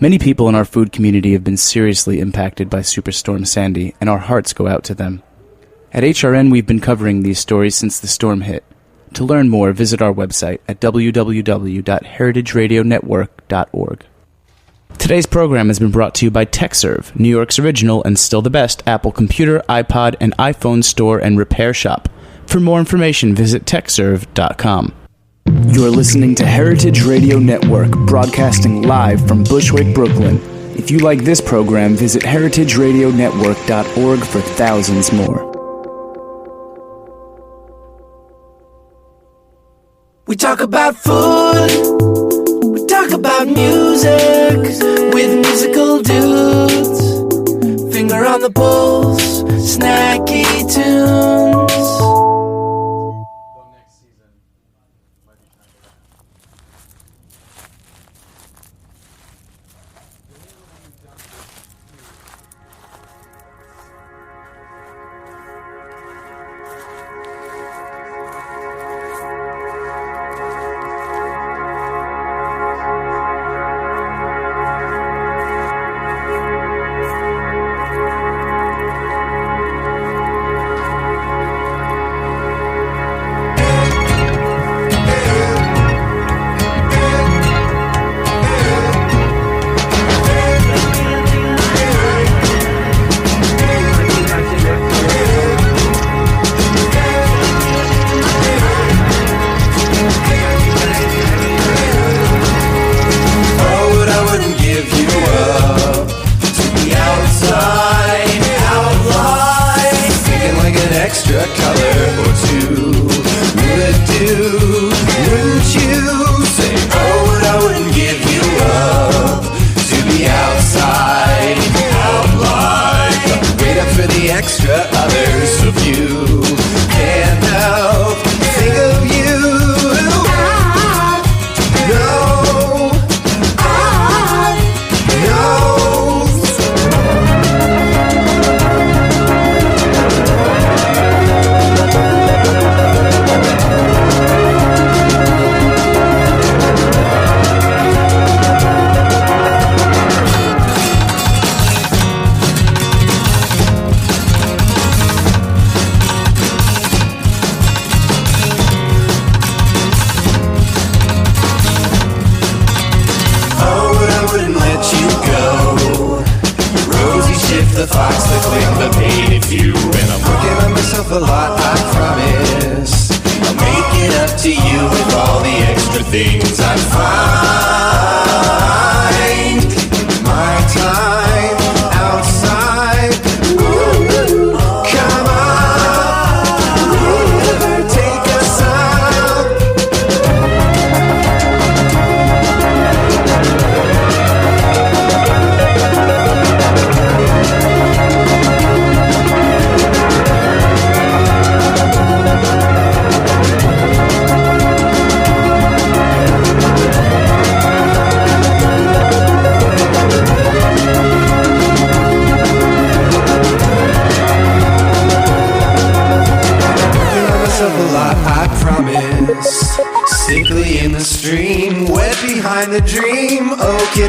Many people in our food community have been seriously impacted by Superstorm Sandy, and our hearts go out to them. At HRN, we've been covering these stories since the storm hit. To learn more, visit our website at www.heritageradionetwork.org. Today's program has been brought to you by TechServe, New York's original and still the best Apple computer, iPod, and iPhone store and repair shop. For more information, visit techserve.com. You're listening to Heritage Radio Network, broadcasting live from Bushwick, Brooklyn. If you like this program, visit heritageradionetwork.org for thousands more. We talk about food, we talk about music, with musical dudes. Finger on the pulse, snacky tunes.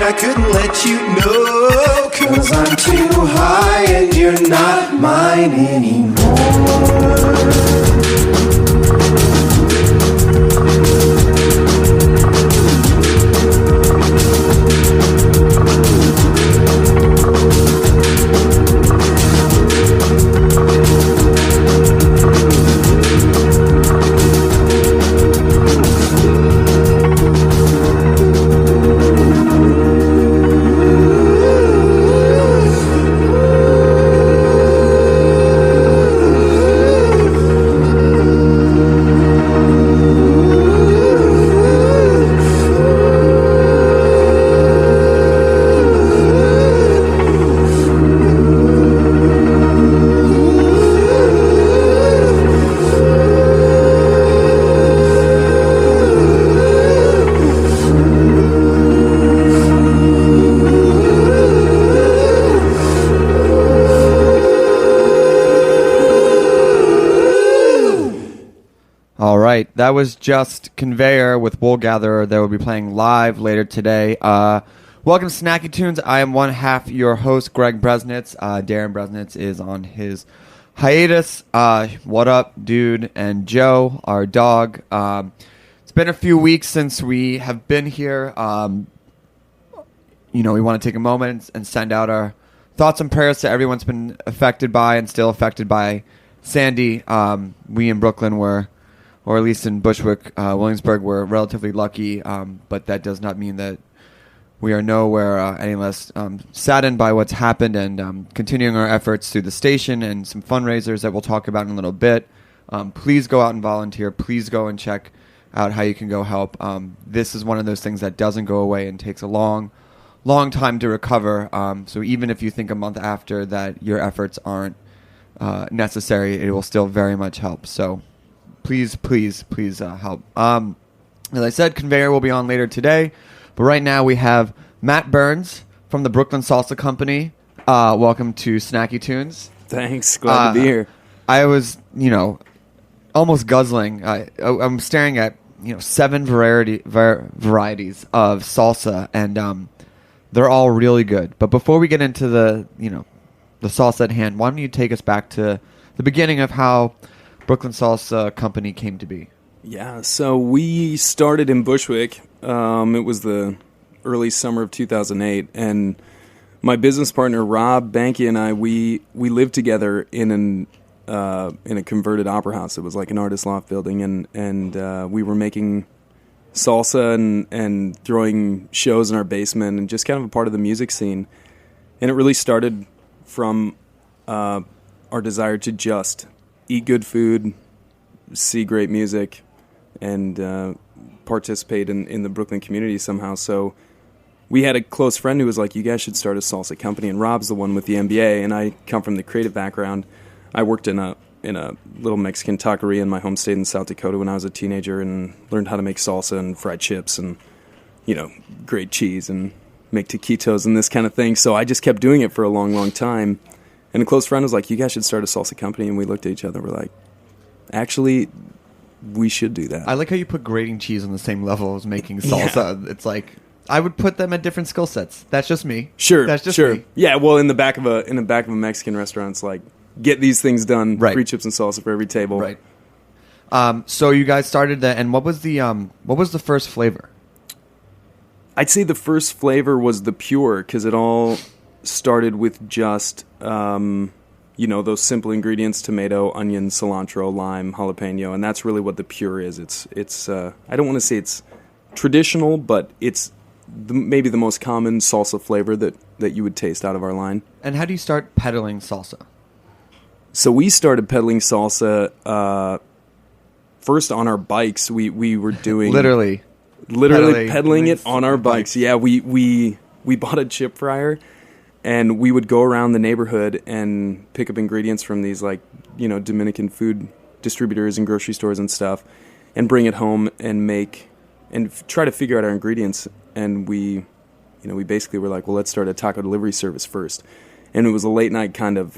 I couldn't let you know, 'cause I'm too high and you're not mine anymore. right, that was just Conveyor with Wool Gatherer. They will be playing live later today. Welcome to Snacky Tunes. I am one half your host, Greg Bresnitz. Darren Bresnitz is on his hiatus. What up, dude? And Joe, our dog. It's been a few weeks since we have been here. We want to take a moment and send out our thoughts and prayers to everyone's been affected by and still affected by Sandy. We in Brooklyn were, or at least in Bushwick, Williamsburg, were relatively lucky, but that does not mean that we are nowhere any less saddened by what's happened, and continuing our efforts through the station and some fundraisers that we'll talk about in a little bit. Please go out and volunteer. Please go and check out how you can go help. This is one of those things that doesn't go away and takes a long time to recover. So even if you think a month after that your efforts aren't necessary, it will still very much help. So please help. As I said, Conveyor will be on later today. But right now we have Matt Burns from the Brooklyn Salsa Company. Welcome to Snacky Tunes. Thanks. Glad to be here. I was, almost guzzling. I'm staring at, 7 varieties of salsa, and they're all really good. But before we get into the salsa at hand, why don't you take us back to the beginning of how Brooklyn Salsa Company came to be? Yeah, so we started in Bushwick. It was the early summer of 2008, and my business partner Rob Banky and I we lived together in a converted opera house. It was like an artist loft building, and we were making salsa and throwing shows in our basement and just kind of a part of the music scene. And it really started from our desire to just eat good food, see great music, and participate in the Brooklyn community somehow. So we had a close friend who was like, you guys should start a salsa company. And Rob's the one with the MBA, and I come from the creative background. I worked in a little Mexican taqueria in my home state in South Dakota when I was a teenager, and learned how to make salsa and fried chips and, grate cheese and make taquitos and this kind of thing. So I just kept doing it for a long time. And a close friend was like, you guys should start a salsa company. And we looked at each other. We're like, actually, we should do that. I like how you put grating cheese on the same level as making salsa. Yeah. It's like I would put them at different skill sets. That's just me. Sure, that's just sure. me. Yeah, well, in the back of a Mexican restaurant, it's like get these things done. Right. Free chips and salsa for every table. Right. So you guys started that, and what was the first flavor? I'd say the first flavor was the pure, because it all started with just those simple ingredients: tomato, onion, cilantro, lime, jalapeno, and that's really what the pure is. It's I don't want to say it's traditional, but it's maybe the most common salsa flavor that you would taste out of our line. And how do you start peddling salsa? So we started peddling salsa first on our bikes. We were doing literally peddling it on our bikes. Yeah, we bought a chip fryer. And we would go around the neighborhood and pick up ingredients from these, Dominican food distributors and grocery stores and stuff, and bring it home and make and try to figure out our ingredients. And we basically were like, well, let's start a taco delivery service first. And it was a late night kind of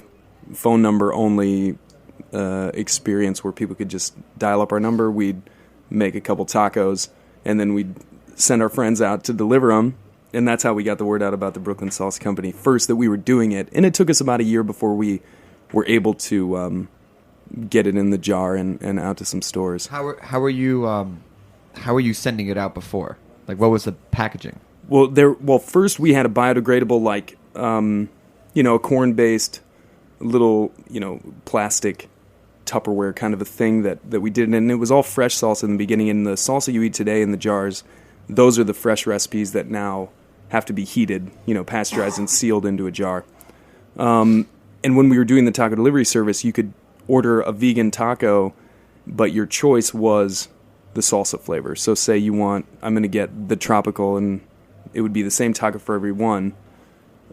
phone number only experience where people could just dial up our number. We'd make a couple tacos, and then we'd send our friends out to deliver them. And that's how we got the word out about the Brooklyn Salsa Company first, that we were doing it. And it took us about a year before we were able to get it in the jar and out to some stores. How were you sending it out before? Like, what was the packaging? Well, first we had a biodegradable, a corn-based little, plastic Tupperware kind of a thing that we did. And it was all fresh salsa in the beginning. And the salsa you eat today in the jars, those are the fresh recipes that now have to be heated, pasteurized and sealed into a jar. And when we were doing the taco delivery service, you could order a vegan taco, but your choice was the salsa flavor. So say I'm going to get the tropical, and it would be the same taco for every one,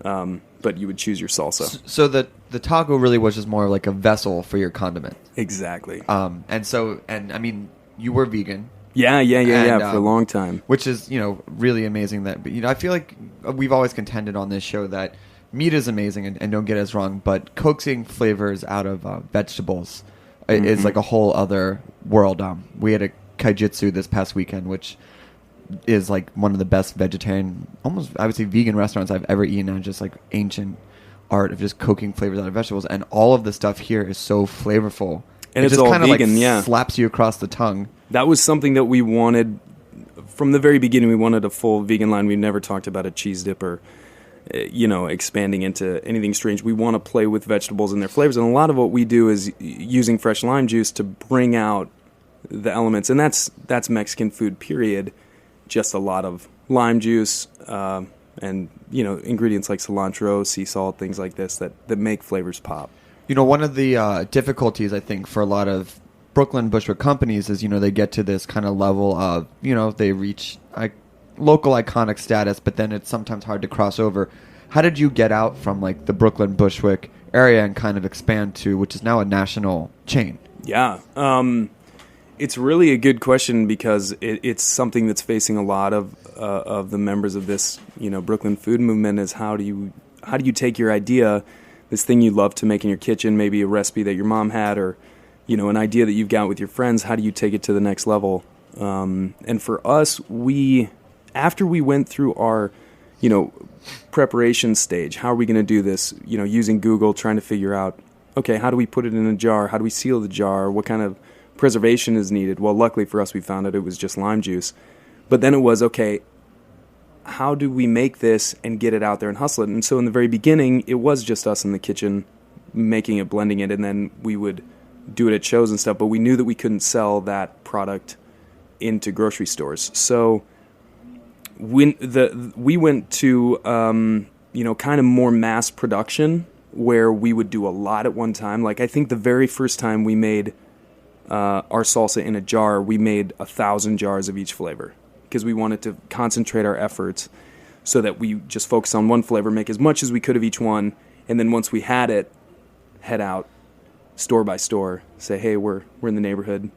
but you would choose your salsa. So the taco really was just more like a vessel for your condiment. Exactly. You were vegan. Yeah, for a long time. Which is, really amazing that, I feel like we've always contended on this show that meat is amazing, and don't get us wrong, but coaxing flavors out of vegetables is like a whole other world. We had a kaijitsu this past weekend, which is like one of the best vegetarian, almost I would say vegan restaurants I've ever eaten at. Just like ancient art of just cooking flavors out of vegetables, and all of the stuff here is so flavorful. And it it's just all kind of vegan, like yeah. slaps you across the tongue. That was something that we wanted from the very beginning. We wanted a full vegan line. We never talked about a cheese dip or, expanding into anything strange. We want to play with vegetables and their flavors. And a lot of what we do is using fresh lime juice to bring out the elements. And that's Mexican food, period. Just a lot of lime juice and, ingredients like cilantro, sea salt, things like this that make flavors pop. One of the difficulties, I think, for a lot of Brooklyn Bushwick companies is, they get to this kind of level of, they reach local iconic status, but then it's sometimes hard to cross over. How did you get out from, like, the Brooklyn Bushwick area and kind of expand to, which is now a national chain? Yeah. It's really a good question because it's something that's facing a lot of the members of this, Brooklyn food movement is how do you take your idea, this thing you love to make in your kitchen, maybe a recipe that your mom had or, an idea that you've got with your friends, how do you take it to the next level? And for us, after we went through our, preparation stage, how are we going to do this, using Google, trying to figure out, okay, how do we put it in a jar? How do we seal the jar? What kind of preservation is needed? Well, luckily for us, we found out it was just lime juice. But then it was, okay, how do we make this and get it out there and hustle it? And so in the very beginning, it was just us in the kitchen making it, blending it, and then we would do it at shows and stuff. But we knew that we couldn't sell that product into grocery stores. So when we went to, kind of more mass production where we would do a lot at one time. Like I think the very first time we made our salsa in a jar, we made 1,000 jars of each flavor because we wanted to concentrate our efforts so that we just focus on one flavor, make as much as we could of each one, and then once we had it, head out store by store, say, hey, we're in the neighborhood.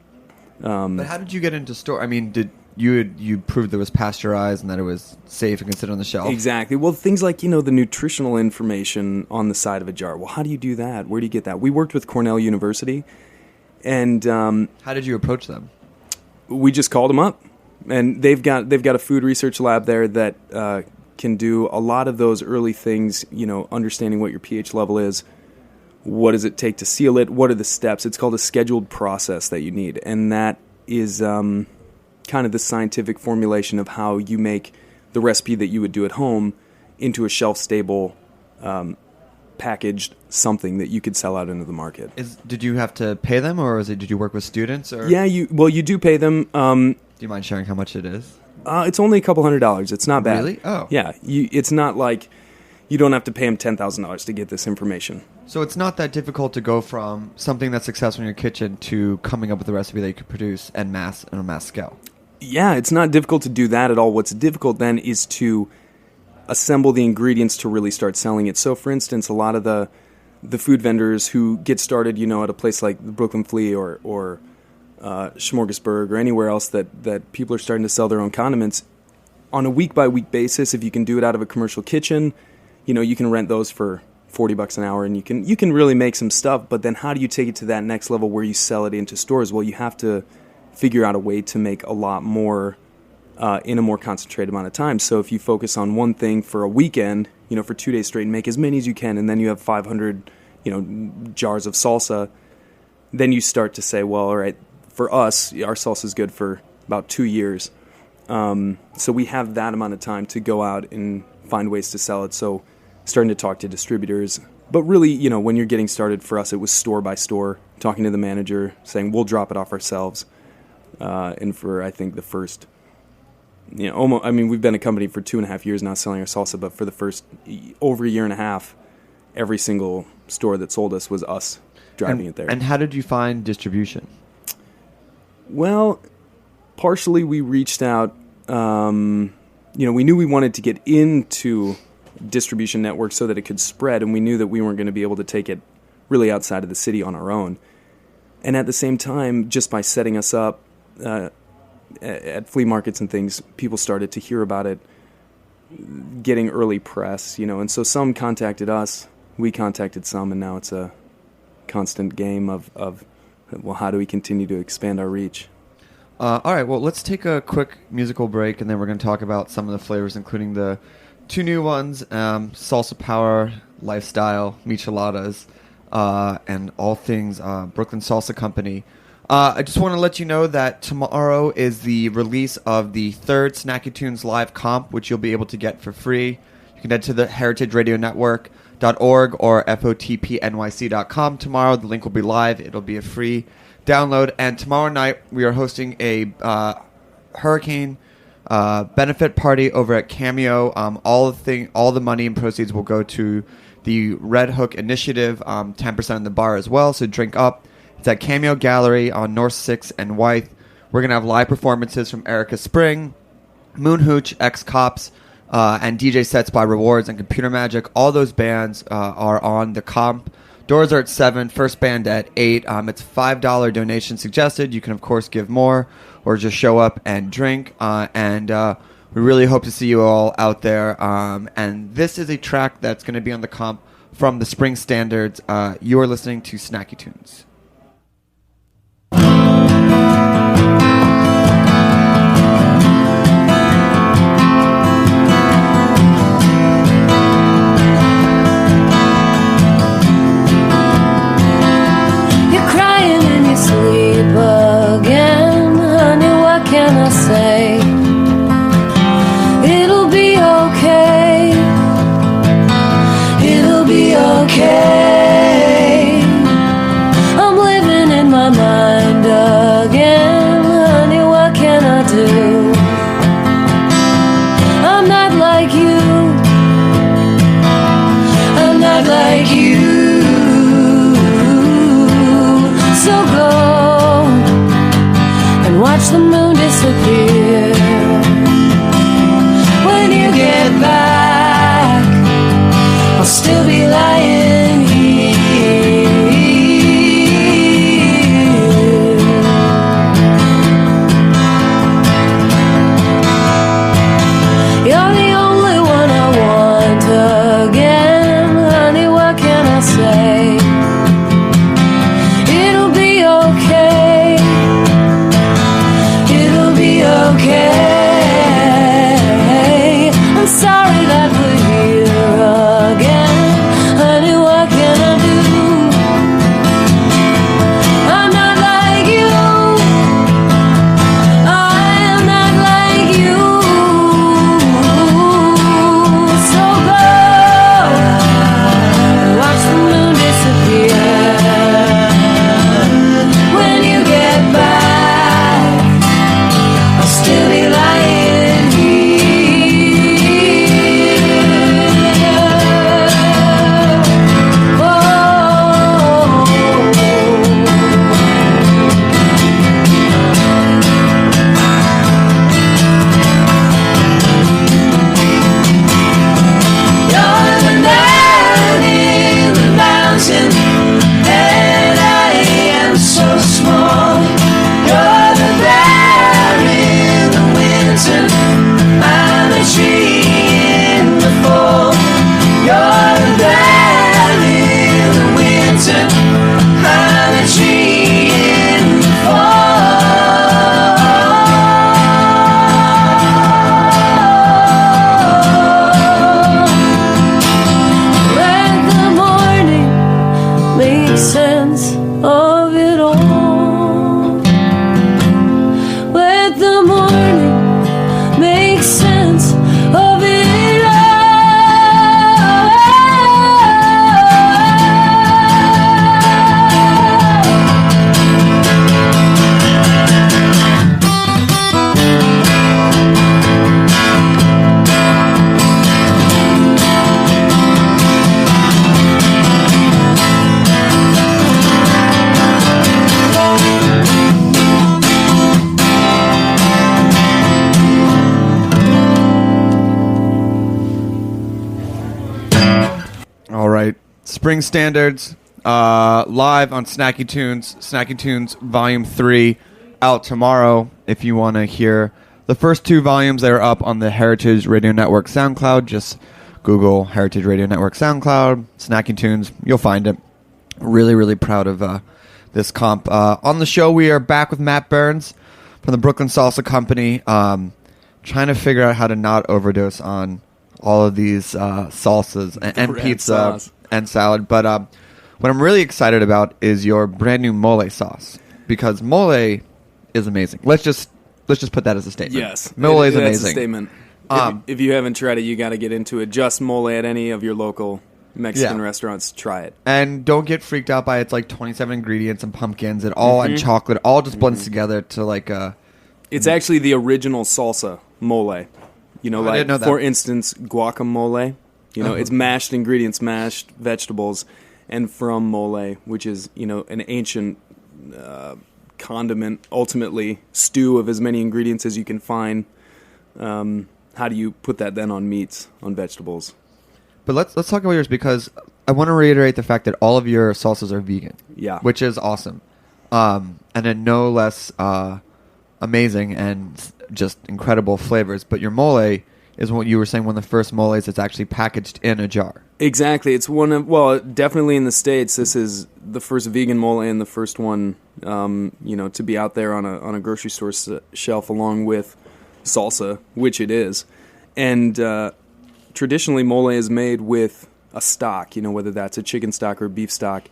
But how did you get into store? I mean, did you proved that it was pasteurized and that it was safe and could sit on the shelf? Exactly. Well, things like, the nutritional information on the side of a jar. Well, how do you do that? Where do you get that? We worked with Cornell University. And how did you approach them? We just called them up, and they've got a food research lab there that can do a lot of those early things. Understanding what your pH level is, what does it take to seal it, what are the steps. It's called a scheduled process that you need, and that is kind of the scientific formulation of how you make the recipe that you would do at home into a shelf-stable packaged something that you could sell out into the market. Did you have to pay them, or did you work with students? Or? Yeah, you do pay them. Do you mind sharing how much it is? It's only a couple $100. It's not bad. Really? Oh. Yeah, it's not like you don't have to pay them $10,000 to get this information. So it's not that difficult to go from something that's successful in your kitchen to coming up with a recipe that you could produce on a mass scale. Yeah, it's not difficult to do that at all. What's difficult then is to assemble the ingredients to really start selling it. So, for instance, a lot of the food vendors who get started, at a place like the Brooklyn Flea or Smorgasburg or anywhere else that people are starting to sell their own condiments, on a week-by-week basis, if you can do it out of a commercial kitchen, you can rent those for $40 an hour, and you can really make some stuff. But then how do you take it to that next level where you sell it into stores? Well, you have to figure out a way to make a lot more in a more concentrated amount of time. So if you focus on one thing for a weekend, for 2 days straight and make as many as you can, and then you have 500, jars of salsa, then you start to say, well, all right, for us, our salsa is good for about 2 years. So we have that amount of time to go out and find ways to sell it. So starting to talk to distributors. But really, when you're getting started, for us, it was store by store, talking to the manager, saying, we'll drop it off ourselves. And for, I think, the first, we've been a company for 2.5 years now selling our salsa, but for the first over a year and a half, every single store that sold us was us driving it there. And how did you find distribution? Well, partially we reached out, we knew we wanted to get into distribution network so that it could spread, and we knew that we weren't going to be able to take it really outside of the city on our own. And at the same time, just by setting us up at flea markets and things, people started to hear about it, getting early press, and so some contacted us, we contacted some, and now it's a constant game of well, how do we continue to expand our reach? All right, well, let's take a quick musical break, and then we're going to talk about some of the flavors, including the 2 new ones, Salsa Power, Lifestyle, Micheladas, and all things Brooklyn Salsa Company. I just want to let you know that tomorrow is the release of the 3rd Snacky Tunes live comp, which you'll be able to get for free. You can head to the heritageradionetwork.org or FOTPNYC.com tomorrow. The link will be live. It'll be a free download. And tomorrow night, we are hosting a hurricane benefit party over at Cameo. All the money and proceeds will go to the Red Hook Initiative, 10% in the bar as well, so drink up. It's at Cameo Gallery on North 6th and Wythe. We're going to have live performances from Erica Spring, Moon Hooch, Ex-Cops, and DJ sets by Rewards and Computer Magic. All those bands are on the comp. Doors are at 7, first band at 8. It's $5 donation suggested. You can, of course, give more or just show up and drink. And we really hope to see you all out there. And this is a track that's going to be on the comp from the Spring Standards. You are listening to Snacky Tunes. Sleep again, honey, what can I say? It'll be okay. It'll be okay. I'm living in my mind again, honey, what can I do? I'm not like you. I'm not like you. So go and watch the moon disappear. When you get back, I'll still be lying here. You're the only one I want again, honey, what can I say? Okay, I'm sorry that we're here again. Honey, what can I do? I'm not like you. I am not like you. So go and watch the moon disappear. When you get back, I'll still be lying here. You're the man in the mountain, and I am so small. You're the bear in the winter, I'm a tree in the fall. You're the bear in the winter, I'm a tree in the fall. Let the morning make sense of it all. Let the morning make sense of it all. All right. Spring Standards, live on Snacky Tunes Volume 3, out tomorrow. If you want to hear the first 2 volumes, they're up on the Heritage Radio Network SoundCloud. Just Google Heritage Radio Network SoundCloud, Snacky Tunes. You'll find it. Really, really proud of this comp. On the show, we are back with Matt Burns. from the Brooklyn Salsa Company. Trying to figure out how to not overdose on all of these salsas and pizza sauce. and salad. But what I'm really excited about is your brand new mole sauce, because mole is amazing. Let's just put that as a statement. Yes, mole is that's amazing. a statement. If you haven't tried it, you got to get into it. Just mole at any of your local Mexican restaurants. Try it. And don't get freaked out by it's like 27 ingredients and pumpkins and all and chocolate. All just blends together to like a... It's actually the original salsa mole. You know, I like, didn't know that. for instance, guacamole. You know, it's mashed ingredients, mashed vegetables, and from mole, which is, you know, an ancient condiment, ultimately stew of as many ingredients as you can find. How do you put that then on meats, on vegetables? But let's talk about yours, because I want to reiterate the fact that all of your salsas are vegan. Yeah. Which is awesome. And then no less amazing and just incredible flavors. But your mole is what you were saying, one of the first moles that's actually packaged in a jar. Exactly. It's one of, well, definitely in the States, this is the first vegan mole and the first one, you know, to be out there on a grocery store shelf along with salsa, which it is. And traditionally, mole is made with a stock, you know, whether that's a chicken stock or beef stock,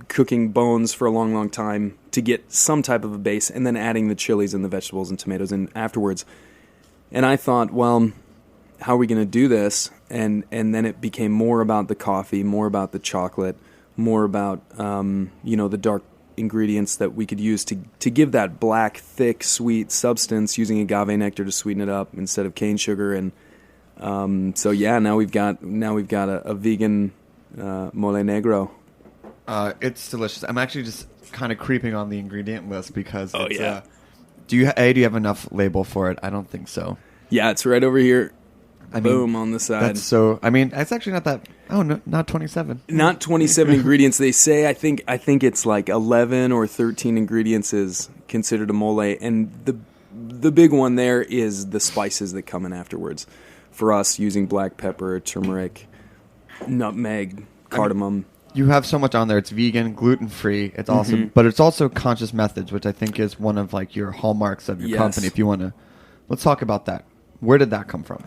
cooking bones for a long, long time to get some type of a base, and then adding the chilies and the vegetables and tomatoes in afterwards. And I thought, well, how are we going to do this? And then it became more about the coffee, more about the chocolate, more about, you know, the dark ingredients that we could use to give that black, thick, sweet substance, using agave nectar to sweeten it up instead of cane sugar. And so yeah, now we've got a vegan mole negro. It's delicious. I'm actually just kind of creeping on the ingredient list because Oh, it's, yeah. do you have enough label for it? I don't think so. Yeah, it's right over here. I Boom, mean, on the side. That's so. I mean, it's actually not that. Oh no, not 27. Not 27 ingredients. They say I think it's like 11 or 13 ingredients is considered a mole, and the big one there is the spices that come in afterwards. For us, using black pepper, turmeric, nutmeg, cardamom. You have so much on there. It's vegan, gluten-free. It's awesome. But it's also conscious methods, which I think is one of like your hallmarks of your Yes. company. If you want to, let's talk about that. Where did that come from?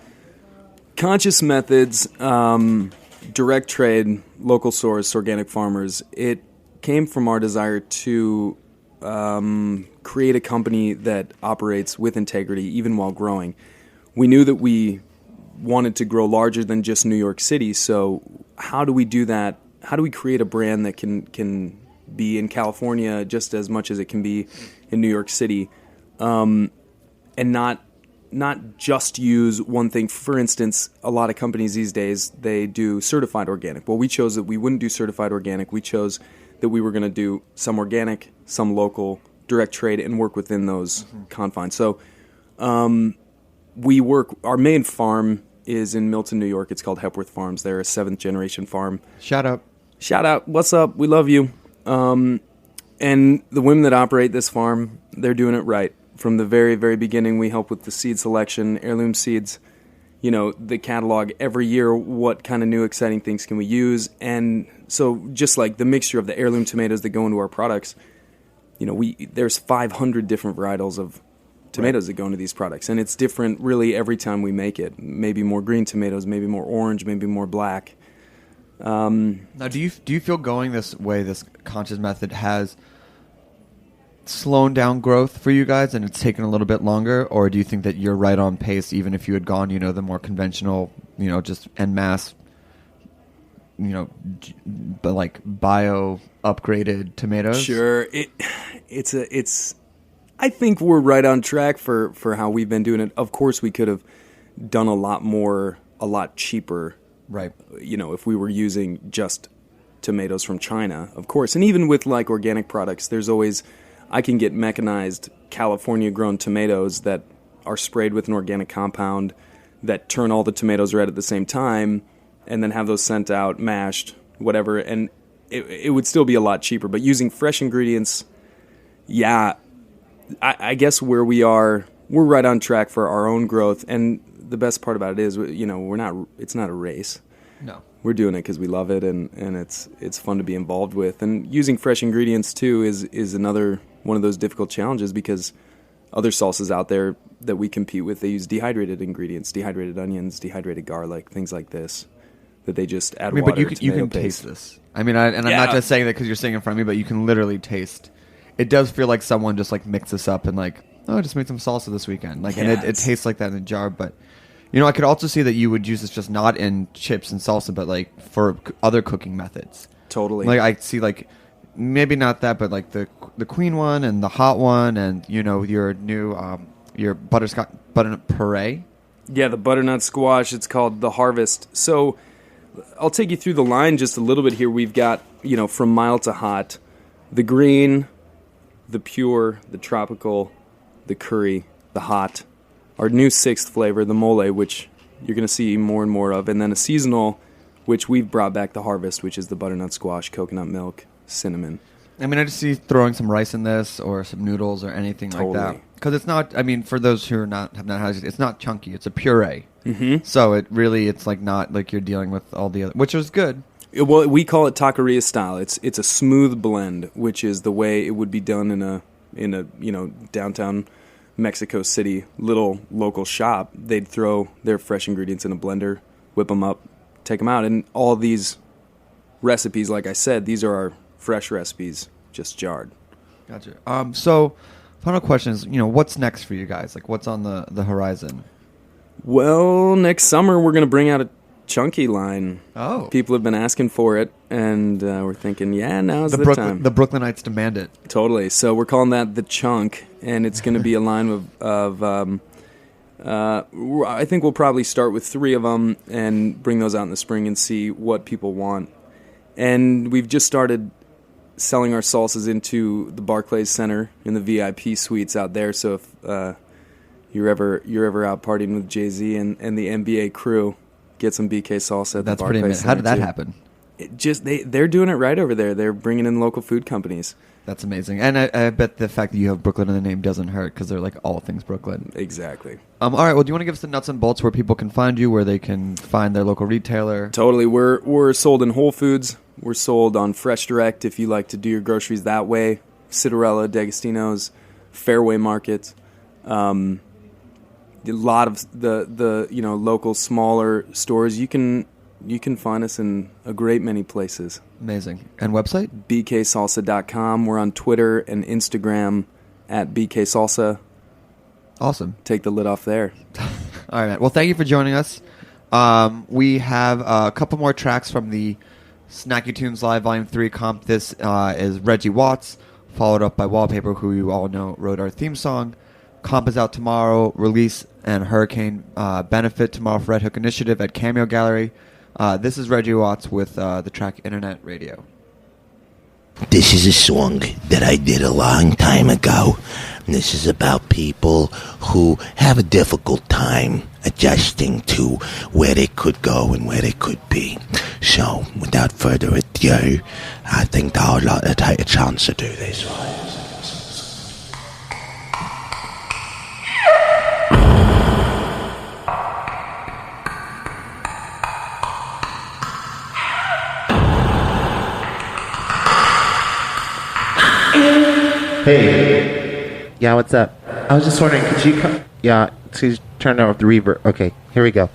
Conscious methods, direct trade, local source, organic farmers. It came from our desire to create a company that operates with integrity even while growing. We knew that we wanted to grow larger than just New York City, so how do we do that? How do we create a brand that can be in California just as much as it can be in New York City, and not just use one thing? For instance, a lot of companies these days, they do certified organic. Well, we chose that we wouldn't do certified organic. We chose that we were going to do some organic, some local, direct trade, and work within those confines. So our main farm is in Milton, New York. It's called Hepworth Farms. They're a 7th generation farm. Shout out. What's up? We love you. And the women that operate this farm, they're doing it right. From the very, very beginning, we help with the seed selection, heirloom seeds, you know, the catalog every year, what kind of new exciting things can we use. And so just like the mixture of the heirloom tomatoes that go into our products, you know, there's 500 different varietals of tomatoes that go into these products. And it's different really every time we make it. Maybe more green tomatoes, maybe more orange, maybe more black. Now, do you feel going this way, this conscious method, has slowed down growth for you guys and it's taken a little bit longer, or do you think that you're right on pace even if you had gone, you know, the more conventional, you know, just en masse, you know, but like bio upgraded tomatoes? Sure. It's I think we're right on track for how we've been doing it. Of course, we could have done a lot more, a lot cheaper. Right. You know, if we were using just tomatoes from China, of course. And even with like organic products, there's always, I can get mechanized California-grown tomatoes that are sprayed with an organic compound that turn all the tomatoes red at the same time, and then have those sent out, mashed, whatever, and it would still be a lot cheaper. But using fresh ingredients, yeah, I guess where we are, we're right on track for our own growth. And the best part about it is, you know, it's not a race. No. We're doing it because we love it, and it's fun to be involved with. And using fresh ingredients too is another one of those difficult challenges because other salsas out there that we compete with, they use dehydrated ingredients, dehydrated onions, dehydrated garlic, things like this, that they just add water. But you can taste this. I mean, I'm not just saying that because you're saying it in front of me, but you can literally taste. It does feel like someone just like mixed this up and like, oh, I just made some salsa this weekend. Like, and it tastes like that in a jar. But I could also see that you would use this just not in chips and salsa, but like for other cooking methods. Totally. Like I see like. Maybe not that, but like the queen one and the hot one, and your new your butternut puree. Yeah, the butternut squash. It's called the Harvest. So I'll take you through the line just a little bit here. We've got from mild to hot, the green, the pure, the tropical, the curry, the hot. Our new 6th flavor, the mole, which you're going to see more and more of, and then a seasonal, which we've brought back, the Harvest, which is the butternut squash, coconut milk, cinnamon. I mean, I just see throwing some rice in this or some noodles or anything like that. Because it's not, I mean, for those who have not had it, it's not chunky. It's a puree. Mm-hmm. So it's like not like you're dealing with all the other, which is good. Well, we call it taqueria style. It's a smooth blend, which is the way it would be done in a downtown Mexico City little local shop. They'd throw their fresh ingredients in a blender, whip them up, take them out. And all these recipes, like I said, these are our fresh recipes, just jarred. Gotcha. So, final question is, what's next for you guys? Like, what's on the horizon? Well, next summer we're going to bring out a chunky line. Oh. People have been asking for it, and we're thinking, now's the time. The Brooklynites demand it. Totally. So we're calling that the Chunk, and it's going to be a line of I think we'll probably start with 3 of them and bring those out in the spring and see what people want. And we've just started selling our salsas into the Barclays Center in the VIP suites out there. So if you're ever out partying with Jay-Z and the NBA crew, get some BK salsa at the Barclays Center. How did that happen? They're doing it right over there. They're bringing in local food companies. That's amazing. And I bet the fact that you have Brooklyn in the name doesn't hurt because they're like all things Brooklyn. Exactly. All right. Well, do you want to give us the nuts and bolts where people can find you, where they can find their local retailer? Totally. We're sold in Whole Foods. We're sold on Fresh Direct if you like to do your groceries that way. Citarella, D'Agostino's, Fairway Market. A lot of the local smaller stores. You can find us in a great many places. Amazing. And website? bksalsa.com. We're on Twitter and Instagram at bksalsa. Awesome. Take the lid off there. All right, man. Well, thank you for joining us. We have a couple more tracks from the Snacky Tunes Live Volume 3 comp. This is Reggie Watts, followed up by Wallpaper, who you all know wrote our theme song. Comp is out tomorrow. Release and Hurricane benefit tomorrow for Red Hook Initiative at Cameo Gallery. This is Reggie Watts with the track Internet Radio. This is a song that I did a long time ago. And this is about people who have a difficult time adjusting to where they could go and where they could be. So, without further ado, I think I'll take a chance to do this. Hey. Yeah, what's up? I was just wondering, could you come? Yeah, please turn off the reverb. Okay, here we go.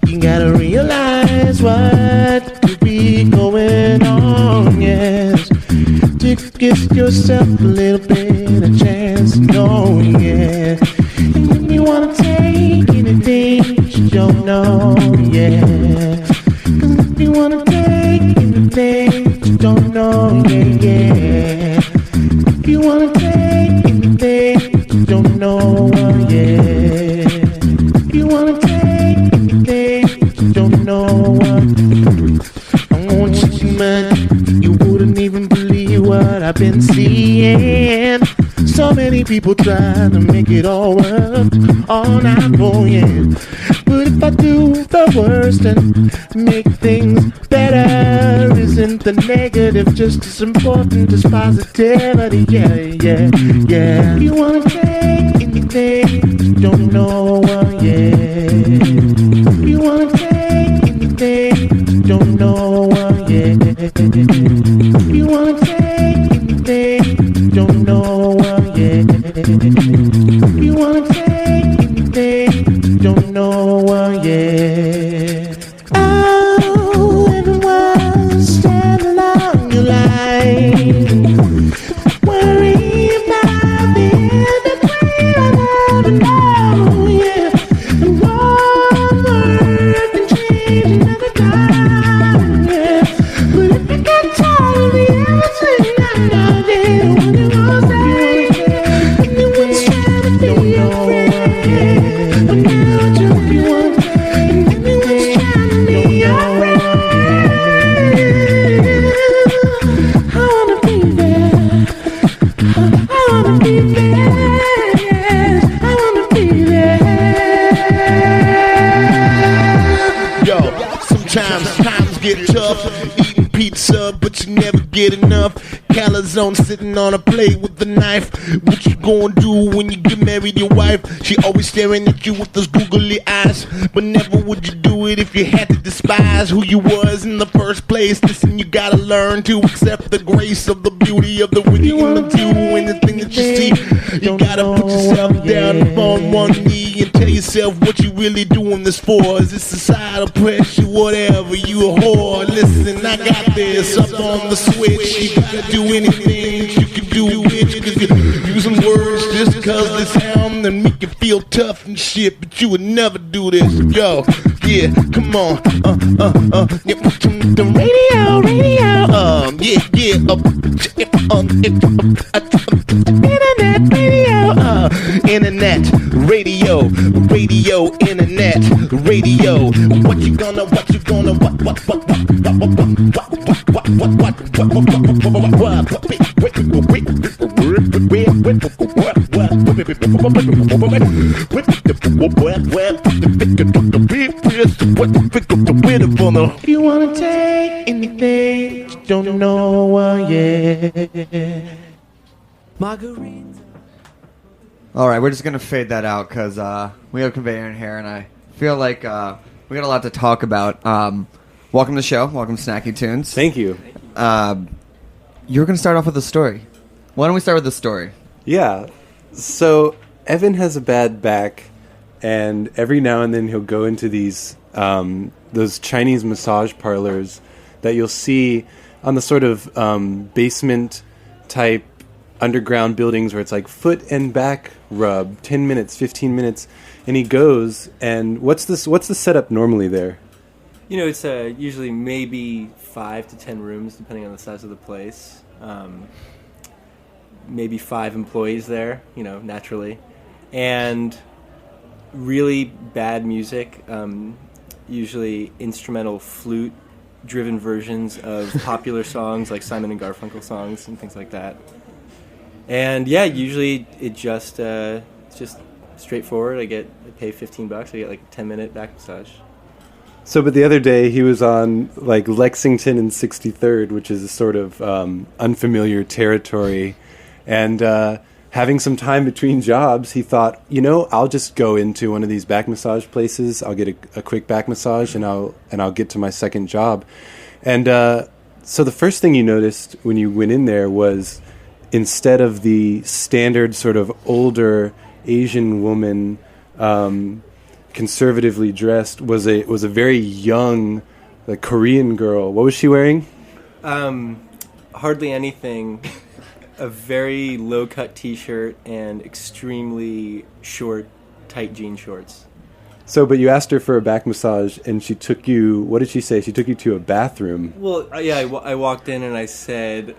You gotta realize give yourself a little bit of chance to know, yeah. And if you wanna take anything you don't know, yeah. 'Cause if you wanna take anything you don't know, yeah, yeah. If you wanna take anything you don't know, yeah. If you wanna take anything you don't know, I want you so much you wouldn't even believe what I've been seeing. So many people trying to make it all work all night long, yeah. But if I do the worst and make things better, isn't the negative just as important as positivity? Yeah, yeah, yeah. You wanna take anything you don't know, yeah. You wanna take anything you don't know, yeah. You wanna take anything you don't know, yeah. You wanna take anything you don't know, yeah. Oh, everyone stand along your line. Worry about the end of I'll never know, yeah. And one word can change another time, yeah. But if you get tired of the everything I know, then when you go say, and you was trying to be your friend, but now just you want, and then you was trying to be your friend. I wanna be there. I wanna be there. I wanna be there. Yo, sometimes times get tough. Eating pizza, but you never get enough. Calzone sitting on a plate with a knife. What you gonna do when you get married? Your wife, she always staring at you with those googly eyes. But never would you do it if you had to despise who you was in the first place. Listen, you gotta learn to accept the grace of the beauty of the witty in the view. Anything that you see, you gotta put yourself down on one knee and tell yourself what you really doing this for. Is it societal pressure, whatever, you a whore? Listen, I got this up on the switch. You gotta do anything that you can do, bitch. Cause you're using words just cause they sound and make you feel tough and shit. But you would never do this, yo. Yeah, come on, yeah, put the radio, yeah, internet, radio, internet, radio. What you gonna, what? You wanna take anything, you don't know, yeah. Margarita. All right, we're just gonna fade that out because we have Conveyor in here, and I feel like we got a lot to talk about. Welcome to the show. Welcome to Snacky Tunes. Thank you. You're gonna start off with a story. Why don't we start with the story? Yeah. So Evan has a bad back, and every now and then he'll go into these those Chinese massage parlors that you'll see on the sort of basement type underground buildings where it's like foot and back rub, 10 minutes, 15 minutes, and he goes, and what's the setup normally there? You know, it's usually maybe 5 to 10 rooms, depending on the size of the place. Maybe 5 employees there, you know, naturally. And really bad music, usually instrumental flute-driven versions of popular songs like Simon and Garfunkel songs and things like that. And yeah, usually it's just straightforward. I pay $15. I get like a 10-minute back massage. So, but the other day he was on like Lexington and 63rd, which is a sort of unfamiliar territory, and having some time between jobs, he thought, you know, I'll just go into one of these back massage places. I'll get a quick back massage, and I'll get to my second job. And so the first thing you noticed when you went in there was, instead of the standard sort of older Asian woman, conservatively dressed, was a very young, like, Korean girl. What was she wearing? Hardly anything. a very low-cut T-shirt and extremely short, tight jean shorts. So, but you asked her for a back massage, and she took you. What did she say? She took you to a bathroom. Well, yeah, I walked in and I said,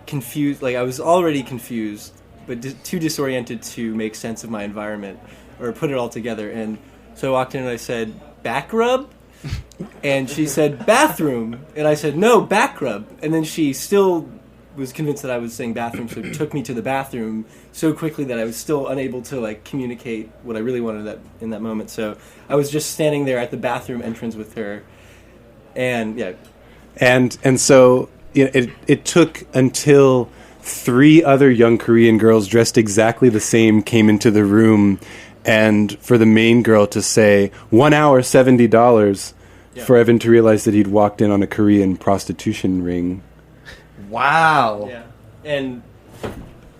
confused. Like I was already confused, but too disoriented to make sense of my environment or put it all together. And so I walked in and I said, "Back rub," and she said, "Bathroom," and I said, "No, back rub." And then she still was convinced that I was saying bathroom, so took me to the bathroom so quickly that I was still unable to like communicate what I really wanted in that moment. So I was just standing there at the bathroom entrance with her, and yeah, and so it took until 3 other young Korean girls dressed exactly the same came into the room, and for the main girl to say 1 hour $70 for Evan to realize that he'd walked in on a Korean prostitution ring. Wow. Yeah. And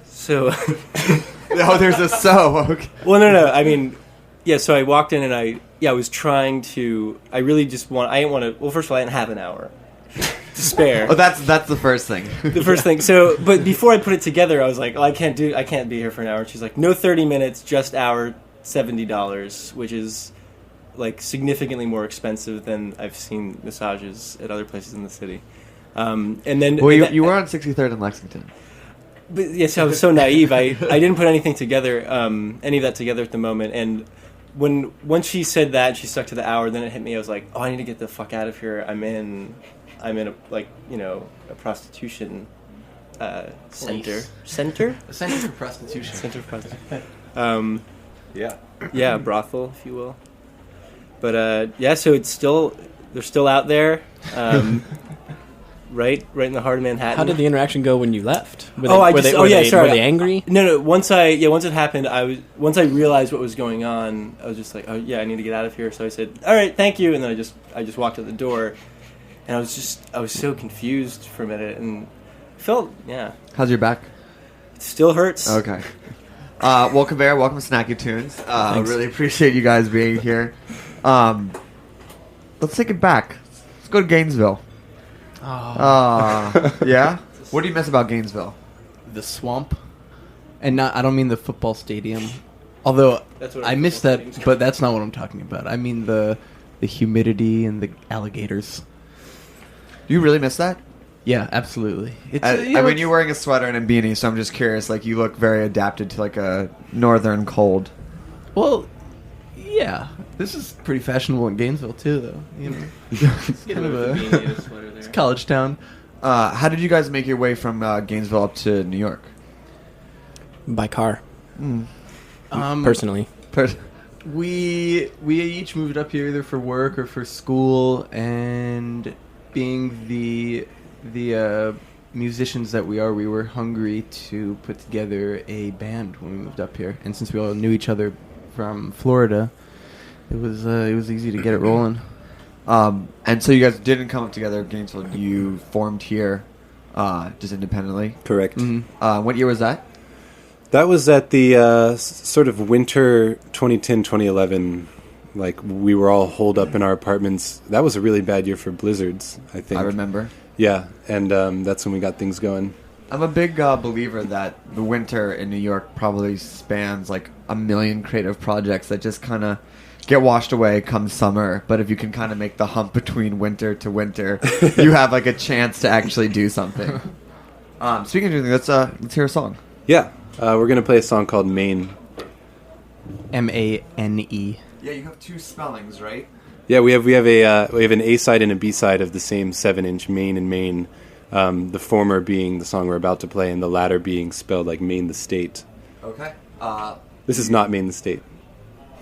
so oh, there's a so. Okay. Well, no. I mean, yeah, so I walked in and I was trying to I didn't want to well, first of all, I didn't have an hour to spare. Oh, that's the first thing. The first thing. So, but before I put it together, I was like, "Oh, I can't be here for an hour." And she's like, "No 30 minutes, just hour, $70," which is like significantly more expensive than I've seen massages at other places in the city. And then you were on 63rd in Lexington. But yes, I was so naive. I didn't put anything together, any of that together at the moment. And once she said that, she stuck to the hour. Then it hit me. I was like, "Oh, I need to get the fuck out of here. I'm in a a prostitution center. Center? A center for prostitution. Center for prostitution. Yeah, brothel, if you will. But so they're still out there. Right in the heart of Manhattan. How did the interaction go when you left? Were they angry? No. Once it happened, once I realized what was going on, I was just like, "Oh yeah, I need to get out of here." So I said, "All right, thank you," and then I just walked out the door, and I was so confused for a minute, and felt How's your back? It still hurts. Okay. Well, Conveyor, welcome to Snacky Tunes. I really appreciate you guys being here. Let's take it back. Let's go to Gainesville. Yeah? What do you miss about Gainesville? The swamp. And I don't mean the football stadium. Although I miss that, but that's not what I'm talking about. I mean the humidity and the alligators. You really miss that? Yeah, absolutely. I mean, you're wearing a sweater and a beanie, so I'm just curious. Like, you look very adapted to like a northern cold. Well, yeah. This is pretty fashionable in Gainesville too, though. You know, it's kind of it's college town. How did you guys make your way from Gainesville up to New York? By car. Personally. We each moved up here either for work or for school, and being the musicians that we are, we were hungry to put together a band when we moved up here. And since we all knew each other from Florida, it was easy to get it rolling. And so you guys didn't come up together in Gainesville. You formed here just independently? Correct. Mm-hmm. What year was that? That was at the sort of winter 2010, 2011. Like, we were all holed up in our apartments. That was a really bad year for blizzards, I think. I remember. Yeah, and that's when we got things going. I'm a big believer that the winter in New York probably spans like a million creative projects that just kind of get washed away come summer. But if you can kind of make the hump between winter to winter, you have like a chance to actually do something. Speaking of anything, let's hear a song. Yeah, we're gonna play a song called Maine. M-A-N-E. Yeah, you have two spellings, right? Yeah, we have an A side and a B side of the same 7-inch, Maine and Maine. The former being the song we're about to play, and the latter being spelled like Maine the state. Okay. This is not Maine the state.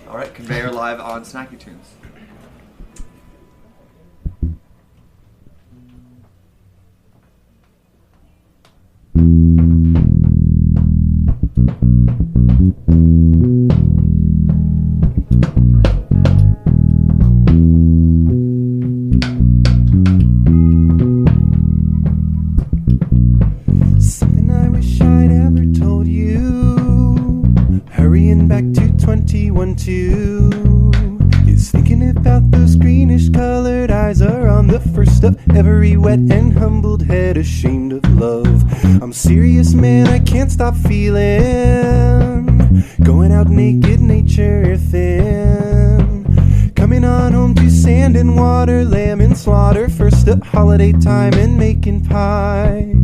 All right, Conveyor live on Snacky Tunes. Something I wish I'd ever told you. Hurrying back to 21-2 is thinking about those greenish colored eyes are on the first of every wet and humbled head, ashamed of love. I'm serious, man, I can't stop feeling. Going out naked, nature thin. Coming on home to sand and water, lamb and slaughter. First up holiday time and making pie.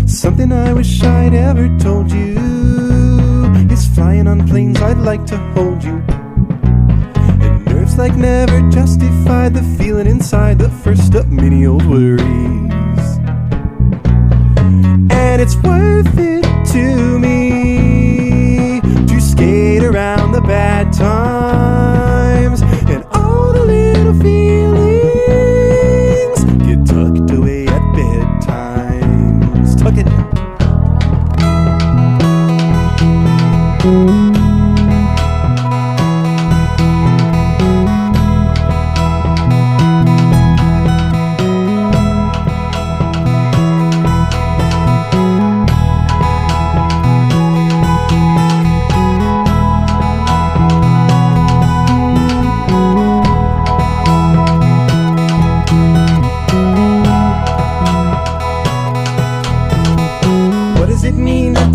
Something I wish I'd ever told you is flying on planes, I'd like to hold you. And nerves like never justify the feeling inside the first up many old worries. And it's worth it to me to skate around the bad times and all the little feelings get tucked away at bedtimes. Tuck it.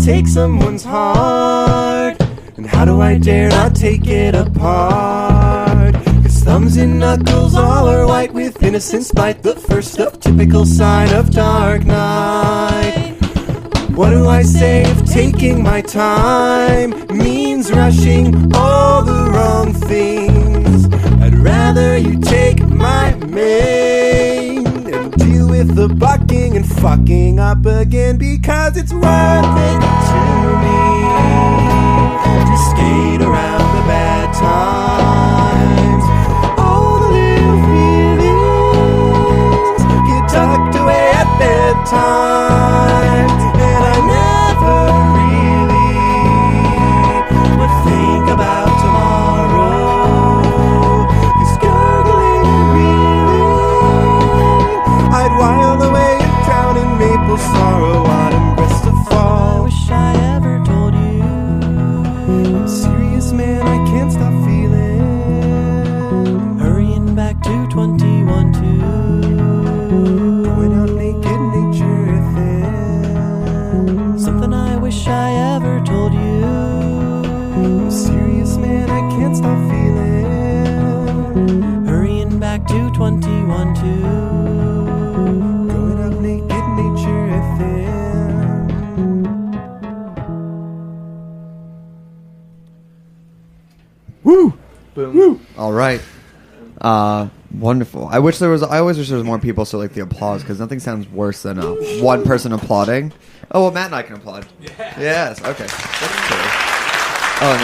Take someone's heart, and how do I dare not take it apart? 'Cause thumbs and knuckles all are white with innocent spite, the first up typical sign of dark night. What do I say if taking my time means rushing all the wrong things? I'd rather you take my mane and deal with the bucking and fucking up again, because it's worth it to me to skate around the bad times. All the little feelings get tucked away at bedtime, and I never really would think about tomorrow. 'Cause gurgling and reeling, I'd while away and drown in maple sorrow, autumn breast of fall. I wish I ever told you I'm serious, man, I can't stop feeling. Hurrying back to 21 2. Going out naked, nature thin. Something I wish I ever told you. I'm serious, man, I can't stop feeling. Hurrying back to 21 2. Going out naked, nature thin. Woo! Boom. Woo! All right. Wonderful. I always wish there was more people, so like the applause, because nothing sounds worse than one person applauding. Oh, well, Matt and I can applaud. Yeah. Yes. Okay. That's cool. Oh,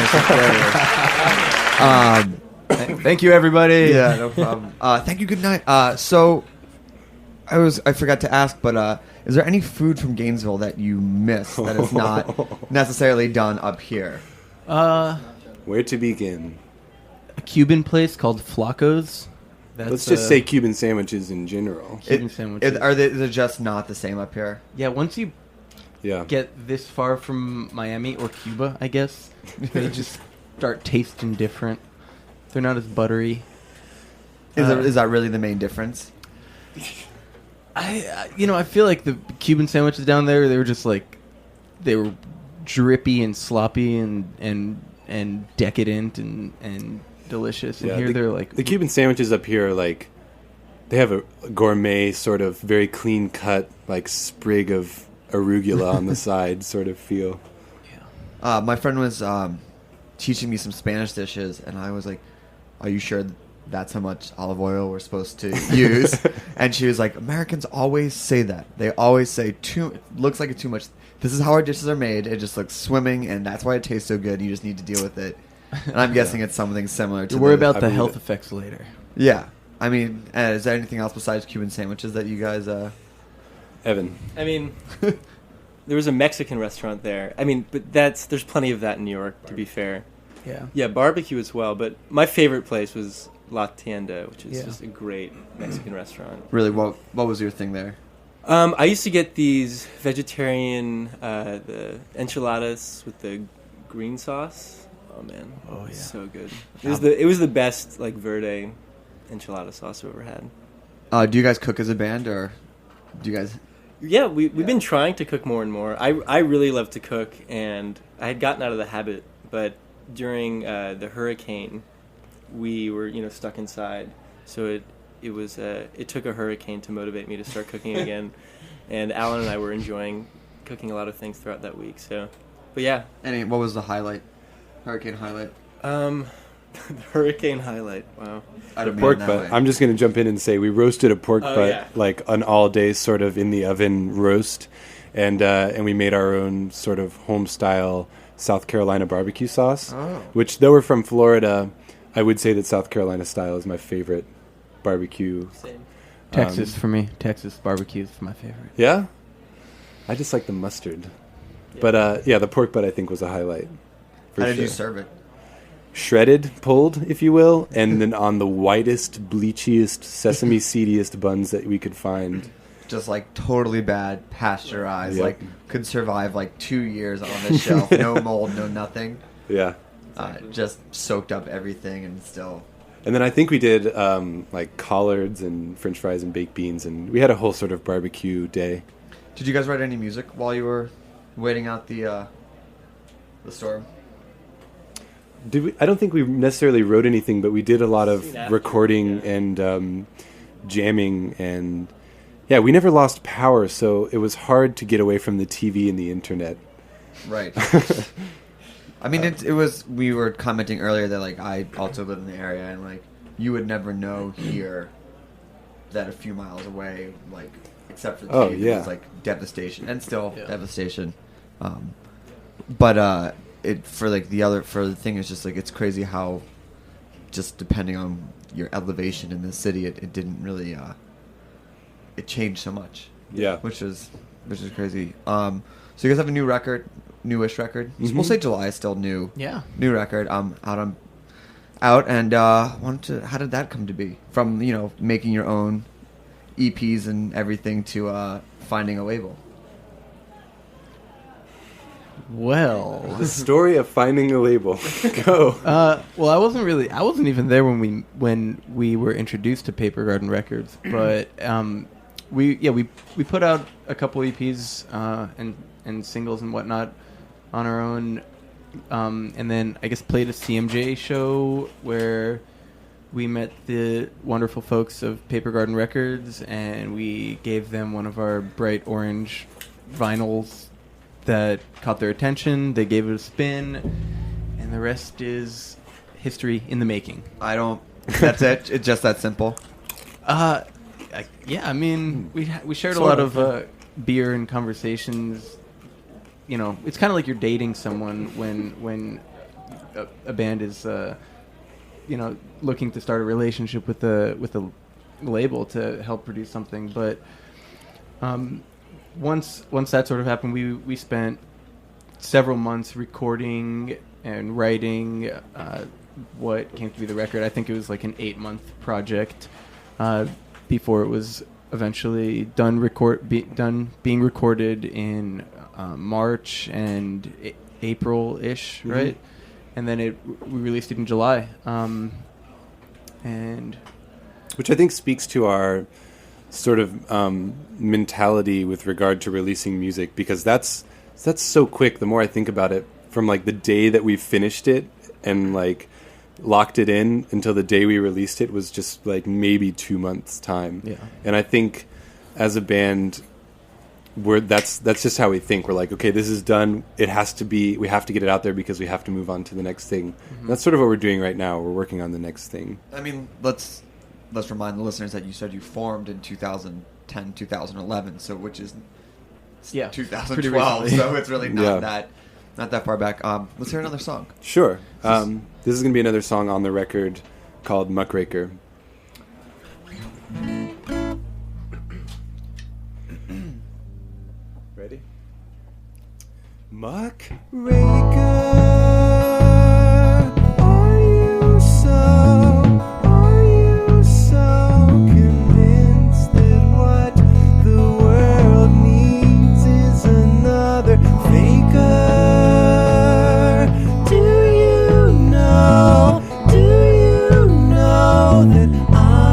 and Thank you, everybody. yeah, no problem. Thank you. Good night. So, I forgot to ask, but is there any food from Gainesville that you miss that is not necessarily done up here? Where to begin? A Cuban place called Flacco's. Let's just say Cuban sandwiches in general. Cuban sandwiches. Is it just not the same up here? Yeah, once you get this far from Miami or Cuba, I guess, they just start tasting different. They're not as buttery. Is that really the main difference? I feel like the Cuban sandwiches down there, they were just like, they were drippy and sloppy and decadent and delicious. And here they're like, the Cuban sandwiches up here are like, they have a gourmet sort of very clean cut, like sprig of arugula on the side sort of feel. Yeah. My friend was teaching me some Spanish dishes, and I was like, "Are you sure that's how much olive oil we're supposed to use?" And she was like, "Americans always say that. They always say it looks like it's too much. This is how our dishes are made. It just looks swimming, and that's why it tastes so good. You just need to deal with it." And I'm guessing it's something similar to. You'll worry about the health effects later. Yeah, I mean, is there anything else besides Cuban sandwiches that you guys? Evan. I mean, there was a Mexican restaurant there. I mean, but there's plenty of that in New York, to be fair. Yeah. Yeah, barbecue as well. But my favorite place was La Tienda, which is just a great Mexican restaurant. Really, what was your thing there? I used to get these vegetarian the enchiladas with the green sauce. Oh man, so good. It was the best like verde enchilada sauce I've ever had. Do you guys cook as a band, or do you guys? Yeah, we've been trying to cook more and more. I really love to cook, and I had gotten out of the habit, but during the hurricane, we were stuck inside, so it took a hurricane to motivate me to start cooking again, and Alan and I were enjoying cooking a lot of things throughout that week. So, but yeah. What was the highlight? Hurricane highlight. The hurricane highlight. Wow. The pork butt. I'm just going to jump in and say we roasted a pork butt like an all-day sort of in the oven roast, and we made our own sort of home-style South Carolina barbecue sauce. Which, though we're from Florida, I would say that South Carolina style is my favorite barbecue. Same. Texas for me. Texas barbecue is my favorite. Yeah, I just like the mustard. Yeah. But the pork butt I think was a highlight. How did you serve it? Shredded, pulled, if you will, and then on the whitest, bleachiest, sesame seediest buns that we could find. Just like totally bad, pasteurized, like could survive like 2 years on the shelf, no mold, no nothing. Yeah. Just soaked up everything and still. And then I think we did like collards and French fries and baked beans, and we had a whole sort of barbecue day. Did you guys write any music while you were waiting out the storm? Did we? I don't think we necessarily wrote anything, but we did a lot of recording and jamming, and we never lost power, so it was hard to get away from the TV and the internet. Right. I mean, it was. We were commenting earlier that like I also live in the area, and like you would never know here that a few miles away, like except for the TV, it was like devastation and still devastation. But for the thing is just like it's crazy how just depending on your elevation in the city, it didn't really it changed so much. Yeah, which is crazy. So you guys have a new record. Newish record. Mm-hmm. We'll say July is still new. Yeah. New record. Out and how did that come to be? From making your own EPs and everything to finding a label. Well, the story of finding a label. Go. Well, I wasn't even there when we were introduced to Paper Garden Records, but we put out a couple EPs and singles and whatnot on our own, and then I guess played a CMJ show where we met the wonderful folks of Paper Garden Records, and we gave them one of our bright orange vinyls that caught their attention. They gave it a spin, and the rest is history in the making. That's it? It's just that simple? I mean, we shared a lot of beer and conversations. It's kind of like you're dating someone when a band is, looking to start a relationship with a label to help produce something. But once that sort of happened, we spent several months recording and writing what came to be the record. I think it was like an 8-month project before it was eventually done being recorded in March and April-ish, right? And then we released it in July, and which I think speaks to our sort of mentality with regard to releasing music, because that's so quick. The more I think about it, from like the day that we finished it and like locked it in until the day we released it was just like maybe 2 months time. Yeah. And I think as a band, that's just how we think. We're like, okay, this is done. We have to get it out there because we have to move on to the next thing. Mm-hmm. That's sort of what we're doing right now. We're working on the next thing. I mean, let's remind the listeners that you said you formed in 2010, 2011, so which is 2012. So it's really not that far back. Let's hear another song. Sure. This is going to be another song on the record called Muckraker. Ready? Muckraker, are you so convinced that what the world needs is another faker? Do you know that I